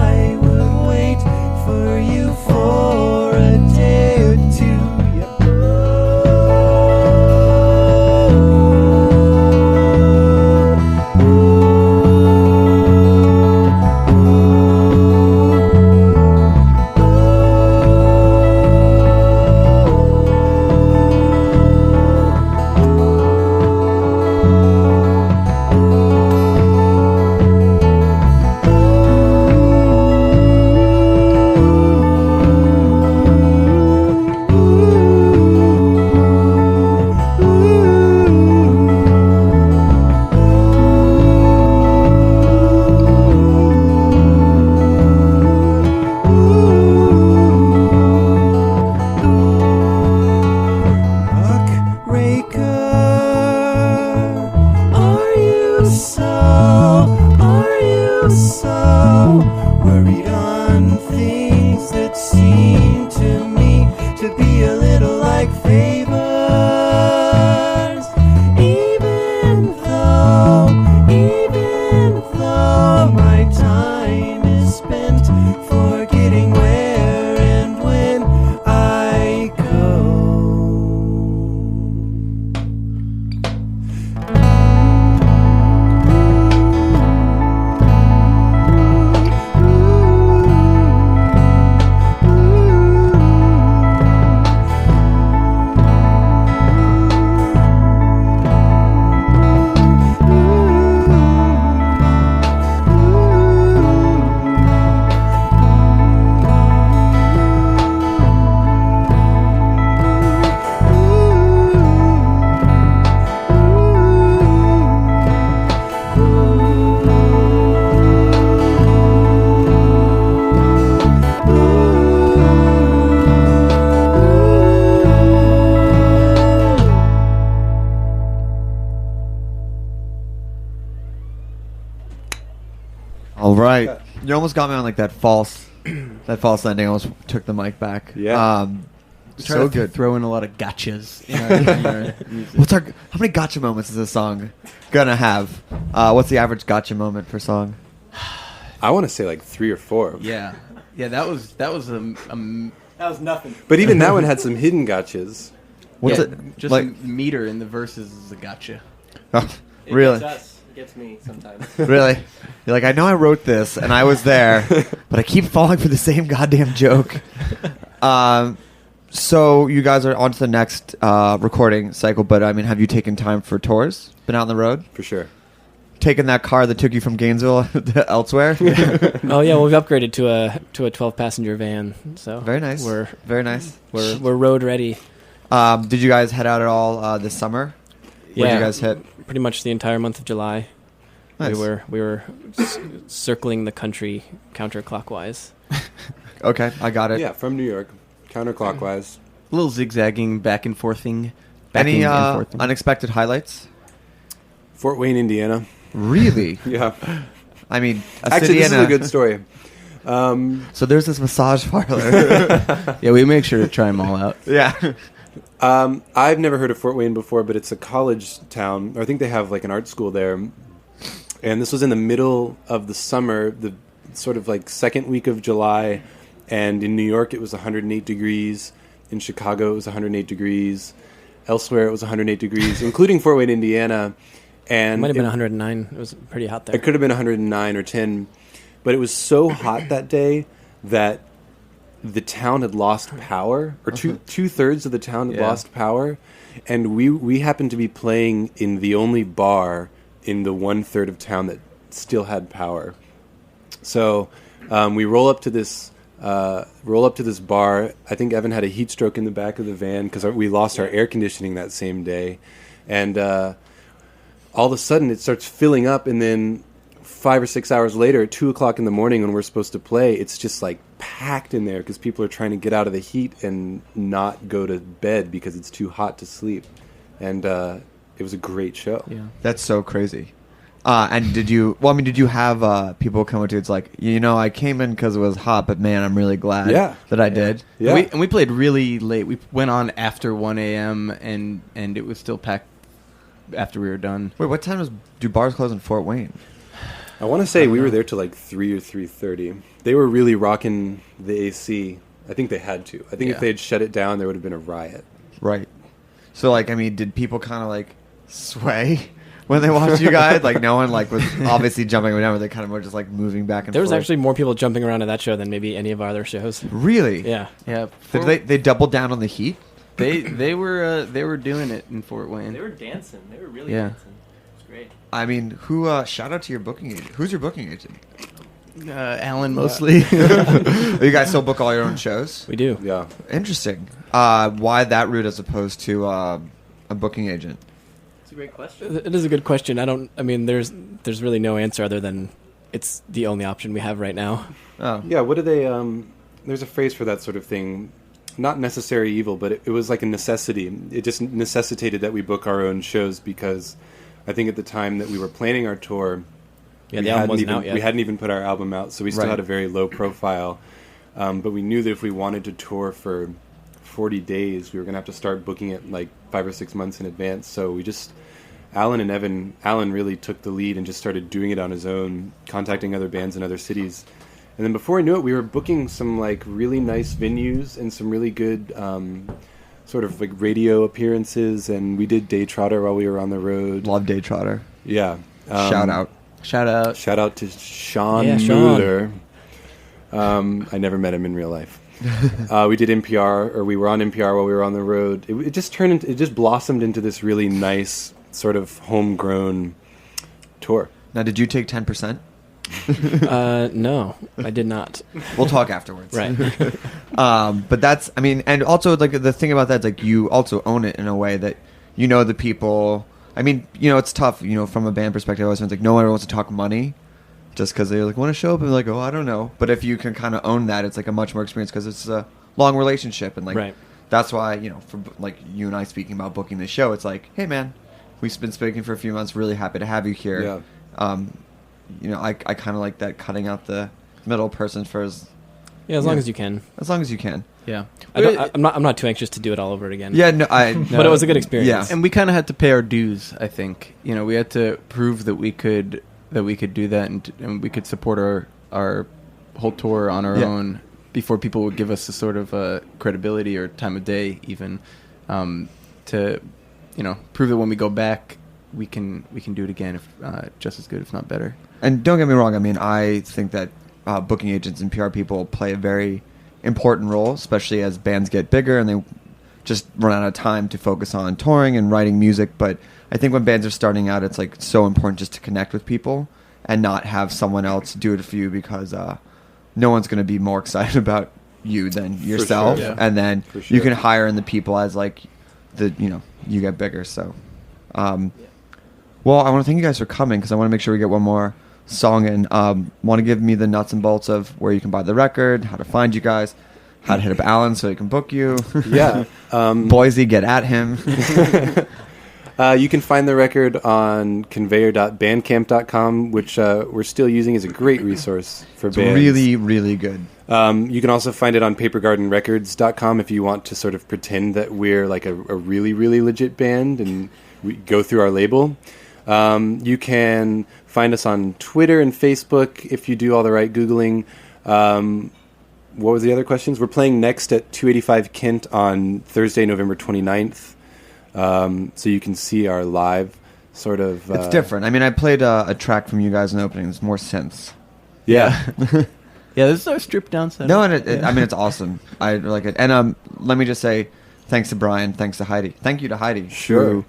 worried on things that seem to me to be a little like favors. Even though my time is spent forgetting where and when I go. All right. You almost got me on like that false ending. I almost took the mic back. Yeah. So good. Throw in a lot of gotchas. In our music. How many gotcha moments is this song gonna have? What's the average gotcha moment per song? I want to say like 3 or 4. Yeah, that was That was nothing. But even that one had some hidden gotchas. What's yeah, it just like? a meter in the verses is a gotcha. Oh, It really? gets us. It gets me sometimes. Really? You're like, I know I wrote this and I was there, but I keep falling for the same goddamn joke. So you guys are on to the next recording cycle, but I mean, have you taken time for tours? Been out on the road? For sure. Taken that car that took you from Gainesville to elsewhere? Oh yeah, well, we've upgraded to a 12-passenger van. So Very nice. We're Very nice. we're road ready. Did you guys head out at all this summer? Where'd you guys hit? Pretty much the entire month of July. Nice. We were circling the country counterclockwise. Okay, I got it. Yeah, from New York, counterclockwise. A little zigzagging, back and forthing. Any unexpected highlights? Fort Wayne, Indiana. Really? Yeah. I mean, Actually, this is a good story. So there's this massage parlor. Yeah, we make sure to try them all out. Yeah. I've never heard of Fort Wayne before, but it's a college town. I think they have like an art school there. And this was in the middle of the summer, the sort of like second week of July. And in New York, it was 108 degrees. In Chicago, it was 108 degrees. Elsewhere, it was 108 degrees, including Fort Wayne, Indiana. And It might have been 109. It was pretty hot there. it could have been 109 or 10. But it was so hot that day that the town had lost power, or two-thirds of the town had lost power. And we happened to be playing in the only bar in the 1/3 of town that still had power. So we roll up to this bar. I think Evan had a heat stroke in the back of the van because we lost our air conditioning that same day. And all of a sudden it starts filling up, and then 5 or 6 hours later at 2 o'clock in the morning when we're supposed to play, it's just like packed in there because people are trying to get out of the heat and not go to bed because it's too hot to sleep. And it was a great show. Yeah. That's so crazy. And did you have people come up to you? It's like, I came in because it was hot, but man, I'm really glad that I did. Yeah. And we played really late. We went on after 1 a.m. and it was still packed after we were done. Wait, what time do bars close in Fort Wayne? I want to say we were there till like 3 or 3:30. They were really rocking the AC. I think they had to. I think if they had shut it down, there would have been a riot. Right. So, like, I mean, did people kind of like sway when they watched you guys? Like, no one like was obviously jumping around, but they kind of were just like moving back and There forth. was actually more people jumping around at that show than maybe any of our other shows. Really? Yeah. Yeah. Did they doubled down on the heat? They were doing it in Fort Wayne. They were dancing. They were really Yeah. dancing. It was great. I mean, shout out to your booking agent. Who's your booking agent? Alan mostly. You guys still book all your own shows? We do. Yeah. Interesting. Why that route as opposed to a booking agent? It's a great question. It is a good question. I mean, there's really no answer other than it's the only option we have right now. Oh. Yeah, what do they... there's a phrase for that sort of thing. Not necessary evil, but it was like a necessity. It just necessitated that we book our own shows because I think at the time that we were planning our tour, Yeah, the album wasn't out yet. We hadn't even put our album out, so we still had a very low profile. But we knew that if we wanted to tour for 40 days, we were going to have to start booking it like 5 or 6 months in advance. So we just, Alan really took the lead and just started doing it on his own, contacting other bands in other cities. And then before I knew it, we were booking some like really nice venues and some really good sort of like radio appearances. And we did Day Trotter while we were on the road. Love Day Trotter. Yeah. Shout out. Shout out to Sean Mueller. I never met him in real life. We did NPR, or we were on NPR while we were on the road. It just it just blossomed into this really nice sort of homegrown tour. Now, did you take 10%? No, I did not. We'll talk afterwards. Right. But that's, I mean, and also like the thing about that is like you also own it in a way that you know the people. I mean, you know, it's tough, you know, from a band perspective. I always think like no one ever wants to talk money just because they like want to show up and like, oh, I don't know. But if you can kind of own that, it's like a much more experience because it's a long relationship. And like, that's why, you know, for like you and I speaking about booking this show, it's like, hey man, we've been speaking for a few months. Really happy to have you here. Yeah. You know, I kind of like that cutting out the middle person for as long as you can. As long as you can. Yeah. I'm not too anxious to do it all over again. Yeah, no, but it was a good experience. Yeah. And we kind of had to pay our dues, I think. You know, we had to prove that we could do that and we could support our whole tour on our own before people would give us a sort of credibility or time of day even to, you know, prove that when we go back we can do it again, if just as good, if not better. And don't get me wrong, I mean, I think that booking agents and PR people play a very important role, especially as bands get bigger and they just run out of time to focus on touring and writing music. But I think when bands are starting out, it's like so important just to connect with people and not have someone else do it for you, because no one's going to be more excited about you than yourself. Sure, yeah. And then you can hire in the people as like you get bigger. So, well, I want to thank you guys for coming, because I want to make sure we get one more song in. Want to give me the nuts and bolts of where you can buy the record, how to find you guys, how to hit up Alan so he can book you. Yeah. Boise, get at him. You can find the record on conveyor.bandcamp.com, which we're still using as a great resource for bands. Really, really good. You can also find it on papergardenrecords.com if you want to sort of pretend that we're like a really, really legit band and we go through our label. You can find us on Twitter and Facebook if you do all the right Googling. What was the other questions? We're playing next at 285 Kent on Thursday, November 29th. So you can see our live sort of... it's different. I mean, I played a track from you guys in the opening. It's more synths. Yeah. Yeah, this is our stripped down set. No, and I mean, it's awesome. I like it. And let me just say thanks to Brian, thanks to Heidi. Thank you to Heidi. Sure. Who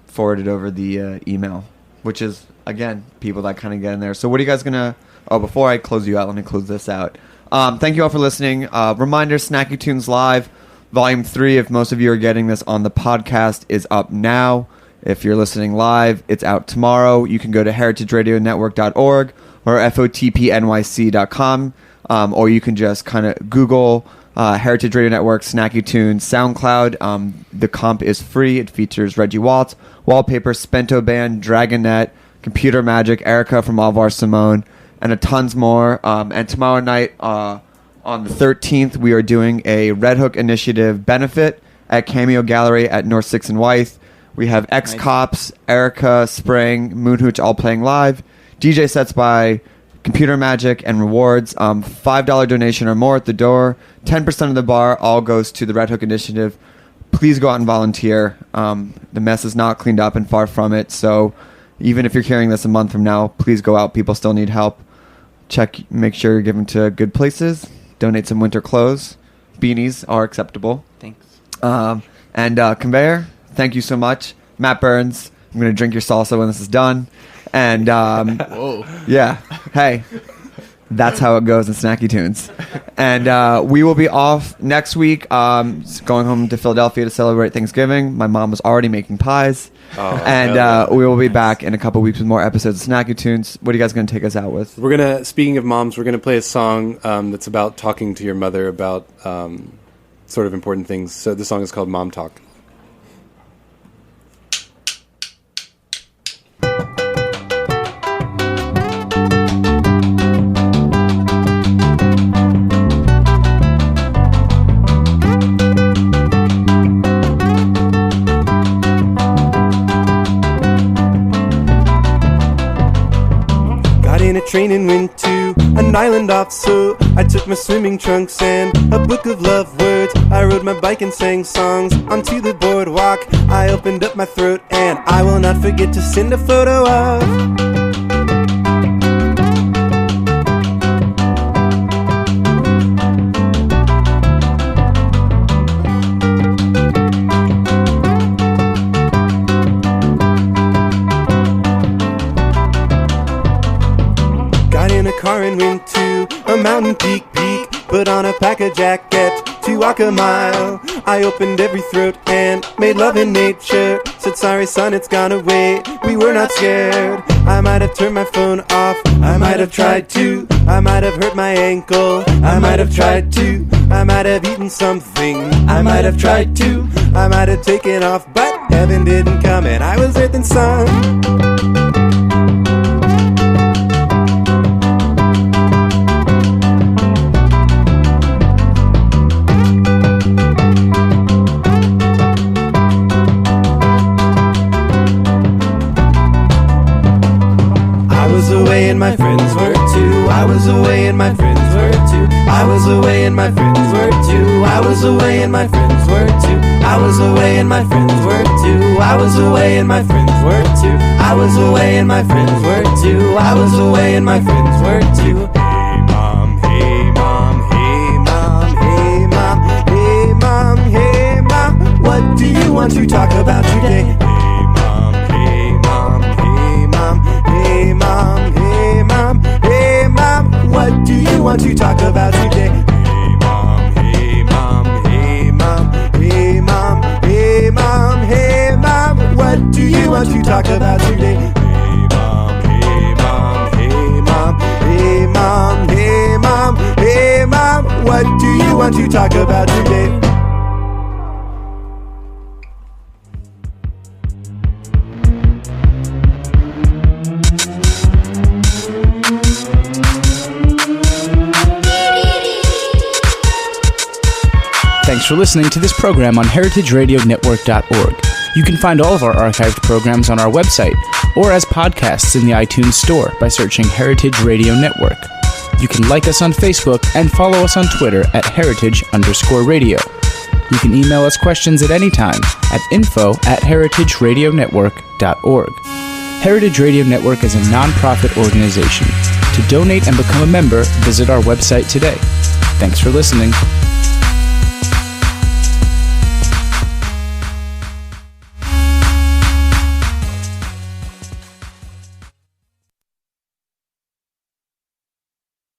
forwarded over the email, which is, again, people that kind of get in there. So what are you guys going to... Oh, before I close you out, let me close this out. Thank you all for listening. Reminder, Snacky Tunes Live, Volume 3, if most of you are getting this on the podcast, is up now. If you're listening live, it's out tomorrow. You can go to heritageradionetwork.org or FOTPNYC.com, or you can just kind of Google Heritage Radio Network, Snacky Tunes, SoundCloud. The comp is free. It features Reggie Waltz, Wallpaper, Spento Band, Dragonet, Computer Magic, Erica from Alvar Simone, and a tons more. And tomorrow night, on the 13th, we are doing a Red Hook Initiative benefit at Cameo Gallery at North 6th and Wythe. We have Ex-Cops, Erica, Spring, Moonhooch all playing live. DJ sets by Computer Magic and rewards. $5 donation or more at the door. 10% of the bar all goes to the Red Hook Initiative. Please go out and volunteer. The mess is not cleaned up and far from it. So even if you're hearing this a month from now, please go out. People still need help. Make sure you're giving to good places. Donate some winter clothes. Beanies are acceptable. Thanks. And Conveyor, thank you so much. Matt Burns, I'm going to drink your salsa when this is done. And whoa. Yeah, hey, that's how it goes in Snacky Tunes. And we will be off next week, going home to Philadelphia to celebrate Thanksgiving. My mom was already making pies. And we will be back in a couple weeks with more episodes of Snacky Tunes. What are you guys going to take us out with? Speaking of moms, we're going to play a song that's about talking to your mother about sort of important things. So the song is called Mom Talk. in a train and went to an island off, so I took my swimming trunks and a book of love words. I rode my bike and sang songs onto the boardwalk. I opened up my throat and I will not forget to send a photo of. Car and went to a mountain peak, put on a packer jacket to walk a mile. I opened every throat and made love in nature. Said sorry son, it's gone away, we were not scared. I might have turned my phone off, I might have tried to, I might have hurt my ankle, I might have tried to, I might have eaten something, I might have tried to, I might have taken off, but heaven didn't come and I was earth and sun. And my friends were too. I was away and my friends were too. I was away and my friends were too. I was away and my friends were too. I was away and my friends were too. I was away and my friends were too. I was away and my friends were too. I was away and my friends were too. Hey mom, hey mom, hey mom, hey mom, hey mom, hey mom. What do you want to talk about today? Hey mom, hey mom, hey mom, hey mom, hey mom, hey mom. What do you want to talk about today? Hey mom, hey mom, hey mom, hey mom, hey mom, hey mom. What do you want to talk about today? Hey mom, hey mom, hey mom, hey mom, hey mom, hey mom. What do you want to talk about today? Thanks for listening to this program on heritageradionetwork.org. You can find all of our archived programs on our website or as podcasts in the iTunes Store by searching Heritage Radio Network. You can like us on Facebook and follow us on Twitter at heritage_radio. You can email us questions at any time at info@heritageradionetwork.org. Heritage Radio Network is a non-profit organization. To donate and become a member, visit our website today. Thanks for listening.